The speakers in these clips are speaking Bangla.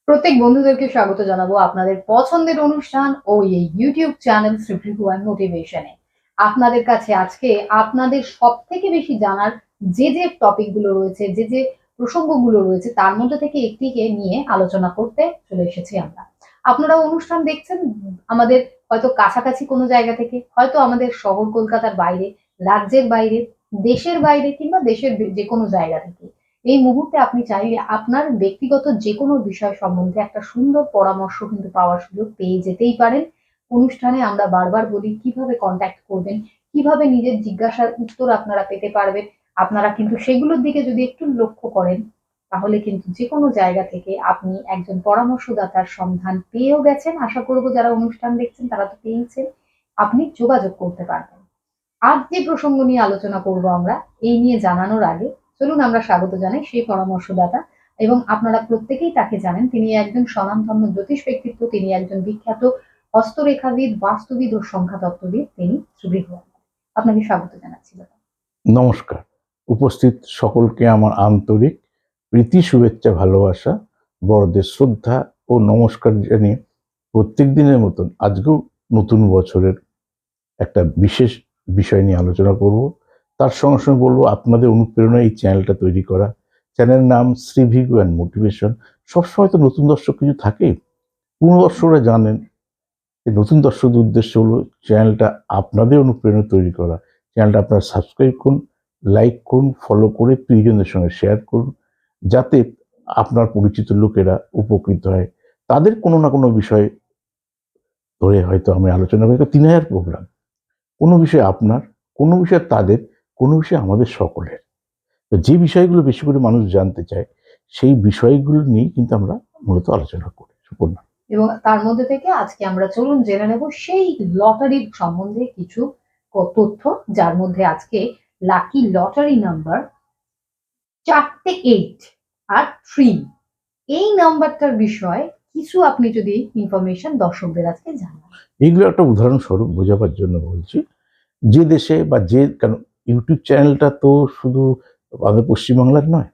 প্রত্যেক বন্ধুদেরকে স্বাগত জানাবো আপনাদের পছন্দের অনুষ্ঠান ও এই ইউটিউব চ্যানেল শ্রীভৃগু অ্যান্ড মোটিভেশনে। আপনাদের কাছে আজকে আপনাদের সব থেকে বেশি জানার যে টপিকগুলো রয়েছে, যে প্রসঙ্গগুলো রয়েছে তার মধ্যে থেকে একটিকে নিয়ে আলোচনা করতে চলে এসেছি আমরা। আপনারা অনুষ্ঠান দেখছেন আমাদের হয়তো কাছাকাছি কোনো জায়গা থেকে, হয়তো আমাদের শহর কলকাতার বাইরে, রাজ্যের বাইরে, দেশের বাইরে কিংবা দেশের যে কোনো জায়গা থেকে। এই মুহূর্তে আপনি চাইলে আপনার ব্যক্তিগত যেকোনো বিষয় সম্বন্ধে একটা সুন্দর পরামর্শ কিন্তু পাওয়ার সুযোগ পেয়ে যেতেই পারেন। অনুষ্ঠানে আমরা বারবার বলি কিভাবে কনট্যাক্ট করবেন, কিভাবে নিজের জিজ্ঞাসার উত্তর আপনারা পেতে পারবেন। আপনারা কিন্তু সেগুলোর দিকে যদি একটু লক্ষ্য করেন, তাহলে কিন্তু যেকোনো জায়গা থেকে আপনি একজন পরামর্শদাতার সন্ধান পেয়েও গেছেন। আশা করব যারা অনুষ্ঠান দেখছেন তারা তো পেয়েছেন। আপনি যোগাযোগ করতে পারবেন। আজ যে প্রসঙ্গ নিয়ে আলোচনা করব আমরা, এই নিয়ে জানানোর আগে চলুন আমরা স্বাগত জানাই সেই পরামর্শদাতা। এবং আপনারা প্রত্যেকেই তাকে জানেন, তিনি একজন স্বনামধন্য জ্যোতিষ ব্যক্তিত্ব, তিনি একজন বিখ্যাত হস্তরেখাবিদ, বাস্তুবিদ ও সংখ্যাতত্ত্ববিদ, তিনি সুবৃহ। আপনাকে স্বাগত জানাচ্ছি দাদা। নমস্কার। উপস্থিত সকলকে আমার আন্তরিক প্রীতি, শুভেচ্ছা, ভালোবাসা, বড়দের শ্রদ্ধা ও নমস্কার জানিয়ে প্রত্যেক দিনের মতন আজকেও নতুন বছরের একটা বিশেষ বিষয় নিয়ে আলোচনা করব। তার সঙ্গে সঙ্গে বলবো আপনাদের অনুপ্রেরণা এই চ্যানেলটা তৈরি করা। চ্যানেলের নাম শ্রীভৃগু অ্যান্ড মোটিভেশন। সবসময় তো নতুন দর্শক কিছু থাকে, পুরনো দর্শকরা জানেন। নতুন দর্শকদের উদ্দেশ্য হলো চ্যানেলটা আপনাদের অনুপ্রেরণা তৈরি করা। চ্যানেলটা আপনারা সাবস্ক্রাইব করুন, লাইক করুন, ফলো করে প্রিয়জনদের সঙ্গে শেয়ার করুন, যাতে আপনার পরিচিত লোকেরা উপকৃত হয়। তাদের কোনো না কোনো বিষয় ধরে হয়তো আমি আলোচনা করি। 3000 প্রোগ্রাম, কোনো বিষয় আপনার, কোনো বিষয় তাদের, কোনো বিষয় আমাদের সকলের। তো যে বিষয়গুলো বেশি করে মানুষ জানতে চায় সেই বিষয়গুলো নিয়েই কিন্তু আমরা মূলত আলোচনা করি। সুপর্ণা। এবং তার মধ্যে থেকে আজকে আমরা চলুন জেনে নেব সেই লটারির সম্বন্ধে কিছু তথ্য, যার মধ্যে আজকে লাকি লটারি নাম্বার 4টে 8 আর 3, এই নাম্বারটার বিষয়ে কিছু আপনি যদি ইনফরমেশন দর্শকদের আজকে জানান। এইগুলো একটা উদাহরণস্বরূপ বোঝাবার জন্য বলছি। যে দেশে বা কেন ইউটিউব চ্যানেলটা তো শুধু আমাদের পশ্চিমবাংলার নয়,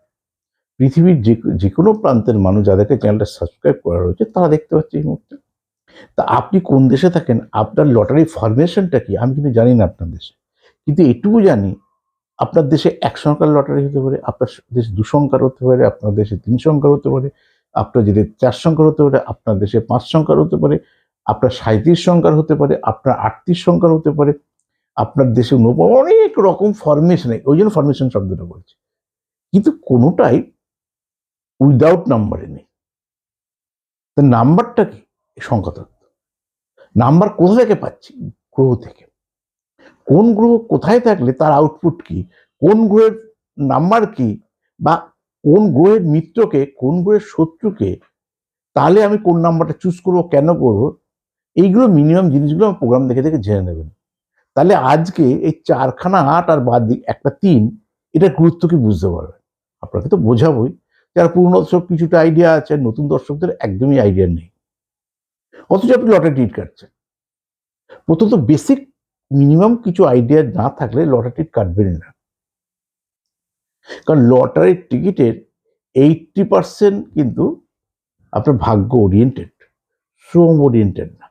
পৃথিবীর যে কোনো প্রান্তের মানুষ যাদেরকে চ্যানেলটা সাবস্ক্রাইব করা রয়েছে তারা দেখতে পাচ্ছে এই মুহূর্তে। তা আপনি কোন দেশে থাকেন, আপনার লটারি ফরমেশনটা কি আমি কিন্তু জানি না আপনার দেশে, কিন্তু এটুকু জানি আপনার দেশে 1 সংখ্যার লটারি হতে পারে, আপনার দেশে 2 সংখ্যার হতে পারে, আপনার দেশে 3 সংখ্যার হতে পারে, আপনার দেশে 4 সংখ্যার হতে পারে, আপনার দেশে 5 সংখ্যার হতে পারে, আপনার 37 সংখ্যার হতে পারে, আপনার 38 সংখ্যার হতে পারে, আপনার দেশে অনেক রকম ফরমেশন, ওই জন্য ফরমেশন শব্দটা বলছি। কিন্তু কোনোটাই উইদাউট নাম্বারে নেই। তো নাম্বারটা কি? সংখ্যাতত্ত্ব। নাম্বার কোথা থেকে পাচ্ছি? গ্রহ থেকে। কোন গ্রহ কোথায় থাকলে তার আউটপুট কি, কোন গ্রহের নাম্বার কি, বা কোন গ্রহের মিত্রকে, কোন গ্রহের শত্রুকে, তাহলে আমি কোন নাম্বারটা চুজ করবো, কেন করবো, এইগুলো মিনিমাম জিনিসগুলো আমার প্রোগ্রাম দেখে দেখে জেনে নেবেন। তাহলে আজকে এই 4খানা 8 আর বাদ দিক একটা 3, এটার গুরুত্ব কি বুঝতে পারবেন। আপনাকে তো বোঝাবই। যারা পুরনো দর্শক কিছুটা আইডিয়া আছে, নতুন দর্শকদের একদমই আইডিয়া নেই, অথচ আপনি লটারি টিকিট কাটছেন। প্রথমত বেসিক মিনিমাম কিছু আইডিয়া না থাকলে লটারি টিকিট কাটবেন না। কারণ লটারির টিকিটের 80% কিন্তু আপনার ভাগ্য ওরিয়েন্টেড, শ্রম ওরিয়েন্টেড না।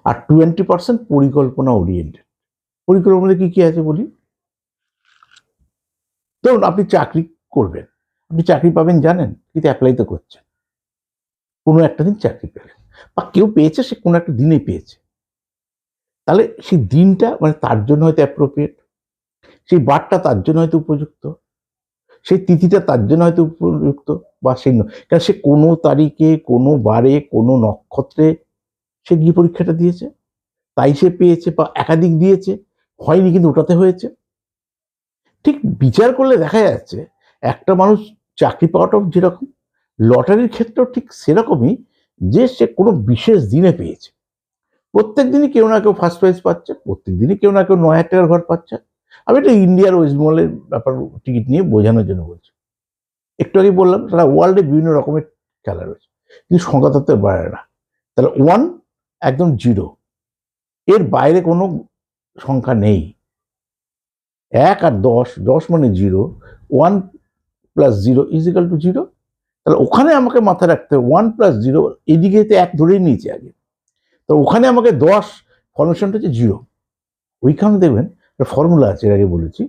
আর 20% পরিকল্পনা ওরিয়েন্টেড। পরিকল্পনা কি কি আছে বলি। ধরুন আপনি চাকরি করবেন, আপনি চাকরি পাবেন জানেন, কিন্তু অ্যাপ্লাই তো করছেন। কোনো একটা দিন চাকরি পেলেন, বা কেউ পেয়েছে, সে কোনো একটা দিনে পেয়েছে, তাহলে সেই দিনটা মানে তার জন্য হয়তো অ্যাপ্রোপ্রিয়েট, সেই বারটা তার জন্য হয়তো উপযুক্ত, সেই তিথিটা তার জন্য হয়তো উপযুক্ত, বা সেই কারণ সে কোনো তারিখে, কোনো বারে, কোনো নক্ষত্রে সে গিয়ে পরীক্ষাটা দিয়েছে, তাই সে পেয়েছে, বা একাধিক দিয়েছে, হয়নি কিন্তু ওটাতে হয়েছে। ঠিক বিচার করলে দেখা যাচ্ছে একটা মানুষ চাকরি পাওয়াটাও যেরকম, লটারির ক্ষেত্রেও ঠিক সেরকমই, যে সে কোনো বিশেষ দিনে পেয়েছে। প্রত্যেক দিনই কেউ না কেউ ফার্স্ট প্রাইজ পাচ্ছে, প্রত্যেক দিনই কেউ না কেউ 9,000 টাকার ঘর পাচ্ছে। আমি এটা ইন্ডিয়ার ওয়েস্ট বেঙ্গলের ব্যাপার টিকিট নিয়ে বোঝানোর জন্য বলছি। একটু আগে বললাম সারা ওয়ার্ল্ডে বিভিন্ন রকমের খেলা রয়েছে, কিন্তু সংখ্যাতত্ত্বের বাইরে না। তাহলে 1 একদম 0, এর বাইরে কোনো সংখ্যা নেই। 1 আর 10, 10 মানে 0, 1 + 0 = 0, তাহলে ওখানে আমাকে মাথায় রাখতে হবে 1+0, এইদিকে তো 1 ধরেই নিয়েছি আগে, তো ওখানে আমাকে 10, ফরমেশনটা হচ্ছে 0। ওইখানে দেখবেন একটা ফর্মুলা আছে, এর আগে বলেছি,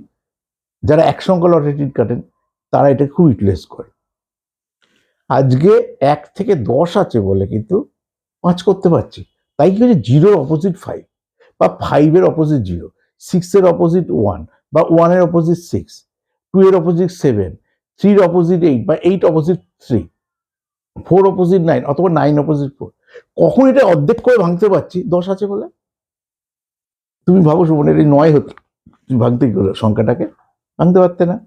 যারা এক সংখ্যা লটারি টিকিট কাটেন তারা এটা খুব ইউটিলাইজ করে। আজকে 1 থেকে 10 আছে বলে কিন্তু 5 করতে পারছি, তাই কি হচ্ছে 0-র অপোজিট 5, বা 5-এর অপোজিট 0, 6-এর অপোজিট 1, বা 1-এর অপোজিট 6, 2-এর অপোজিট 7, 3-র অপোজিট 8, বা 8 অপোজিট 3, 4 অপোজিট 9, অথবা 9 অপোজিট 4। কখন এটা অর্ধেক করে ভাঙতে পারছি? 10 আছে বলে। তুমি ভাবো সুমন, এটা 9 হতো, তুমি ভাঙতে কি করলো সংখ্যাটাকে? ভাঙতে পারতে না।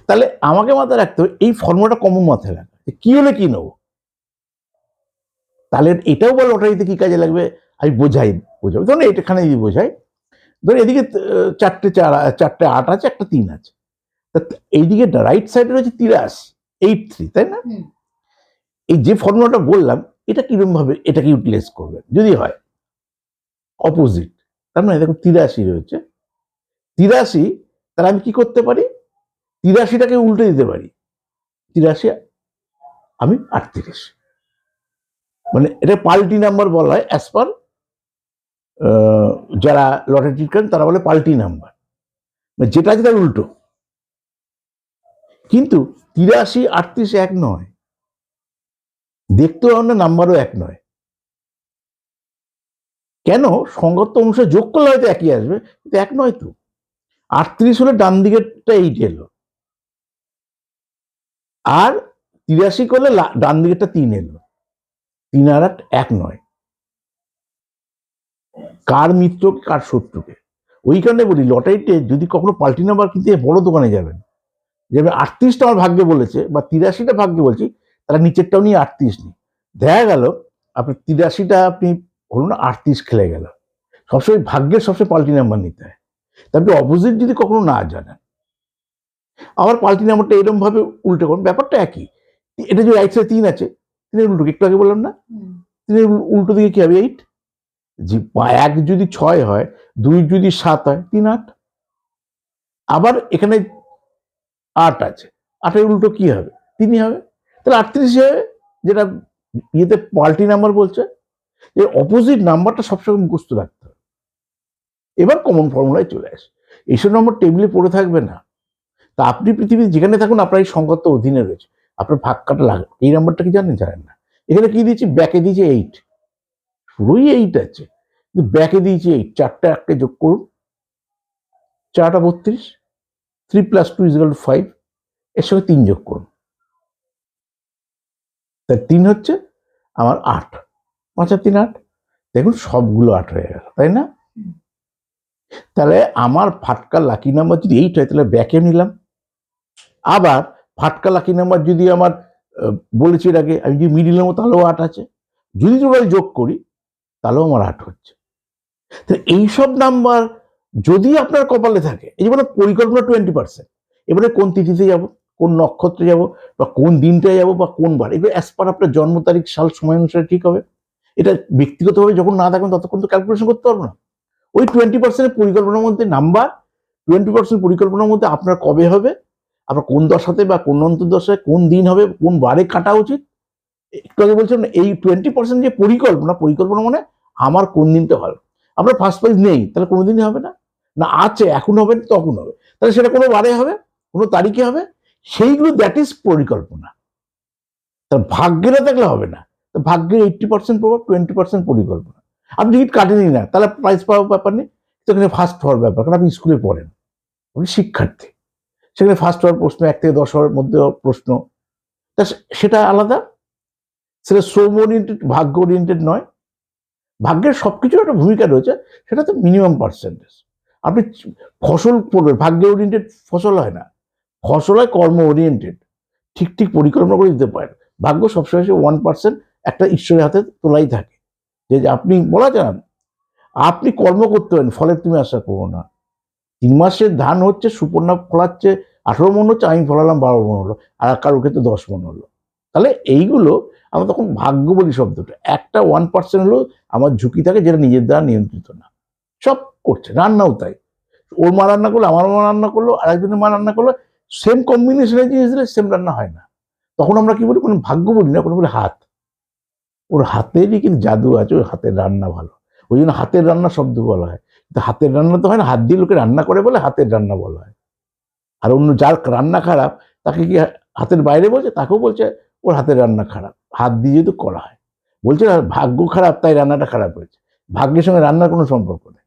তাহলে আমাকে মাথায় রাখতে হবে এই ফর্মুলাটা কমন মাথায় রাখা, কি হলে কি নেবো। তাহলে এটাও বল লটারিতে কি কাজে লাগবে, আমি বোঝাবো। ধরুন এখানে যদি বোঝাই, ধরুন এদিকে 4টে 8 আছে, একটা 3 আছে, এইদিকে রাইট সাইডে রয়েছে 83, তাই না? এই যে ফর্মুলাটা বললাম, এটা কিরকম ভাবে এটাকে ইউটিলাইজ করবে যদি হয় অপোজিট, তার মানে দেখো 83 রয়েছে, 83, তাহলে আমি কি করতে পারি? 83টাকে উল্টে দিতে পারি, 83 আমি 38, মানে এটা পাল্টি নাম্বার বলা হয় অ্যাজ পার যারা লটারি টিকিট কাটেন তারা বলে পাল্টি নাম্বার, মানে যেটা আছে তার উল্টো। কিন্তু 83, 38 এক নয়, দেখতেও আমরা নাম্বারও এক নয়। কেন? সংগত অনুসারে যোগ করলে হয়তো একই আসবে, কিন্তু এক নয় তো। 38 হলে ডান দিকেরটা 8 এলো, আর 83 করলে ডান দিকেরটা 3 এলো, 3 আর 8 এক নয়। কার মিত্রকে কার শত্রুকে, ওই কারণে বলি লটারিতে যদি কখনো পাল্টি নাম্বার কিনতে বড় দোকানে যাবেন, যেমন 38টা আমার ভাগ্যে বলেছে বা 83টা ভাগ্যে বলছি, তারা নিচেরটাও নিয়ে 38 নিই, দেখা গেল আপনার 83টা আপনি ধরুন 38 খেলে গেল। সবসময় ভাগ্যের সবসময় পাল্টি নাম্বার নিতে হয়, তারপরে অপোজিট যদি কখনো না জানেন, আবার পাল্টি নাম্বারটা এরকম ভাবে উল্টে করুন, ব্যাপারটা একই। এটা যে রাইট সাইডে 3 আছে, 3-এর উল্টো একটু আগে বললাম না, 3-এর উল্টো দিকে কি হবে? 8। যে 1 যদি 6 হয়, 2 যদি 7 হয়, 3 8। আবার এখানে 8 আছে, 8-এর উল্টো কি হবে? 3ই হবে, তাহলে 38 হবে, যেটা ইয়েতে পাল্টি নাম্বার বলছে। এর অপোজিট নাম্বারটা সবসময় মুখস্থ রাখতে হবে। এবার কমন ফর্মুলায় চলে আসে, এইসব নম্বর টেবিলে পড়ে থাকবে না। তা আপনি পৃথিবীর যেখানে থাকুন আপনার এই সংখ্যার অধীনে রয়েছে, আপনার ভাগ কাটা লাগবে। এই নাম্বারটা কি জানেন? জানেন না। এখানে কি দিয়েছি? ব্যাকে দিয়েছি 8, পুরোই 8 আছে, কিন্তু ব্যাকে দিয়েছি 8, 4টা 1কে যোগ করুন, 4টা 32, 3 + 2 = 5, এর সঙ্গে 3 যোগ করুন, তাই 3 হচ্ছে আমার 8, 5 আর 3 8, দেখুন সবগুলো 8 হয়ে গেল, তাই না? তাহলে আমার ফাটকা লাকি নাম্বার যদি 8 হয়, তাহলে ব্যাকে নিলাম। আবার ফাটকা লাকি নাম্বার যদি আমার বলেছি এর আগে, আমি যদি মিডিল নেবো তাহলেও 8 আছে, যদি টোটাল যোগ করি তাহলেও আমার 8 হচ্ছে। তাহলে এইসব নাম্বার যদি আপনার কপালে থাকে, এই যে বলে পরিকল্পনা 20%, এবারে কোন তিথিতে যাব, কোন নক্ষত্রে যাব, বা কোন দিনটায় যাব, বা কোন বার, এগুলো অ্যাজ পার আপনার জন্ম তারিখ সাল সময় অনুসারে ঠিক হবে। এটা ব্যক্তিগতভাবে যখন না থাকবেন ততক্ষণ তো ক্যালকুলেশন করতে পারবো না। ওই 20% পরিকল্পনার মধ্যে নাম্বার, 20% পরিকল্পনার মধ্যে আপনার কবে হবে, আপনার কোন দশাতে বা কোন অন্তর্দশায় কোন দিন হবে, কোন বারে কাটা উচিত। একটু আগে বলছিলাম না, এই 20% যে পরিকল্পনা মানে আমার কোন দিনটা ভালো। আপনার ফার্স্ট প্রাইজ নেই, তাহলে কোনোদিনই হবে না, না আছে এখন হবে তখন হবে, তাহলে সেটা কোনো বারে হবে, কোনো তারিখে হবে, সেইগুলো দ্যাট ইজ পরিকল্পনা। তার ভাগ্যে না থাকলে হবে না। তো ভাগ্যের 80% প্রভাব, 20% পরিকল্পনা। আপনি টিকিট কাটেনি না, তাহলে প্রাইজ পাওয়ার ব্যাপার নেই, সেখানে ফার্স্ট হওয়ার ব্যাপার, কারণ আপনি স্কুলে পড়েন, আপনি শিক্ষার্থী, সেখানে ফার্স্ট হওয়ার প্রশ্ন, 1 থেকে 10 হওয়ার মধ্যে প্রশ্ন, তা সেটা আলাদা, সেটা শ্রম ওরিয়েন্টেড, ভাগ্য ওরিয়েন্টেড নয়। ভাগ্যের সবকিছুর একটা ভূমিকা রয়েছে, সেটা তো মিনিমাম পার্সেন্টেজ। আপনি ফসল করবেন, ভাগ্য ওরিয়েন্টেড ফসল হয় না, ফসল হয় কর্ম ওরিয়েন্টেড। ঠিক ঠিক পরিকল্পনা করে দিতে পারেন, ভাগ্য সবসময় 1% একটা ঈশ্বরের হাতে তোলাই থাকে, যে আপনি বলা যান আপনি কর্ম করতে পারেন, ফলের তুমি আশা করবো না। 3 মাসের ধান হচ্ছে, সুপর্ণা ফলাচ্ছে 18 মন হচ্ছে, আমি ফলালাম 12 মন হলো, আর কারোর ক্ষেত্রে 10 মন হলো। তাহলে এইগুলো আমরা তখন ভাগ্য বলি শব্দটা, একটা 1% হলো আমার ঝুঁকি থাকে, যেটা নিজের দ্বারা নিয়ন্ত্রিত না। সব করছে, রান্নাও তাই, ওর মা রান্না করলো, আমার মা রান্না করলো, আর একজনের মা রান্না করলো, সেম কম্বিনেশনের জিনিস দিলে সেম রান্না হয় না। তখন আমরা কি বলি, কোনো ভাগ্য বলি না, কোনো বলি হাত। ওর হাতেরই কিন্তু জাদু আছে, ওর হাতের রান্না ভালো, ওই জন্য হাতের রান্না শব্দ বলা হয়। কিন্তু হাতের রান্না তো হয় না, হাত দিয়ে লোকে রান্না করে বলে হাতের রান্না বলা হয়। আর অন্য যার রান্না খারাপ তাকে কি হাতের বাইরে বলছে, তাকেও বলছে ওর হাতের রান্না খারাপ, হাত দিয়ে যেহেতু করা হয়। বলছে না ভাগ্য খারাপ তাই রান্নাটা খারাপ হয়েছে, ভাগ্যের সঙ্গে রান্নার কোনো সম্পর্ক নেই।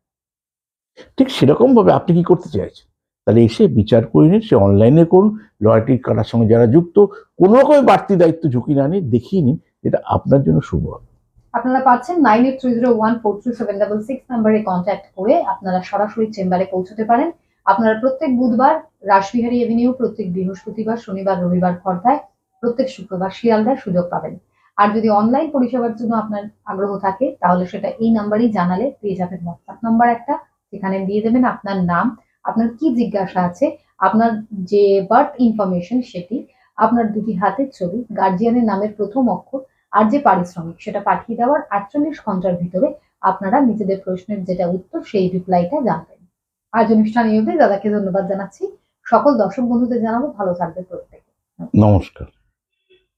ঠিক সেরকম ভাবে আপনি কি করতে চাইছেন, তাহলে এসে বিচার করে নিন, সে অনলাইনে করুন, লয়ালটি কাটার সঙ্গে যারা যুক্ত, কোনো রকম বাড়তি দায়িত্ব ঝুঁকি না নিয়ে দেখিয়ে নিন, এটা আপনার জন্য শুভ হবে। আপনারা পাচ্ছেন 9830143766 নাম্বারে কন্ট্যাক্ট করে আপনারা সরাসরি চেম্বারে পৌঁছতে পারেন। আপনারা প্রত্যেক বুধবার রাসবিহারী এভিনিউ, প্রত্যেক বৃহস্পতিবার, শনিবার, রবিবার খর্দায়, প্রত্যেক শুক্রবার শিয়ালদায় সুযোগ পাবেন। আর যদি অনলাইন পরিষেবার জন্য আপনার আগ্রহ থাকে তাহলে সেটা এই নাম্বারেই জানালে পেয়ে যাবেন হোয়াটসঅ্যাপ নাম্বার একটা, সেখানে দিয়ে দেবেন আপনার নাম, আপনার কি জিজ্ঞাসা আছে, আপনার যে বার্থ ইনফরমেশন সেটি, আপনার দুটি হাতের ছবি, গার্জিয়ানের নামের প্রথম অক্ষর আর যে পারিশ্রমিক সেটা পাঠিয়ে দেওয়ার 48 ঘন্টার ভিতরে আপনারা নিজেদের প্রশ্নের যেটা উত্তর সেই রিপ্লাইটা জানবেন। আজ অনুষ্ঠান এই অবধি, দাদাকে ধন্যবাদ জানাচ্ছি। সকল দর্শক বন্ধুদের জানাবো ভালো থাকবে প্রত্যেকে। নমস্কার।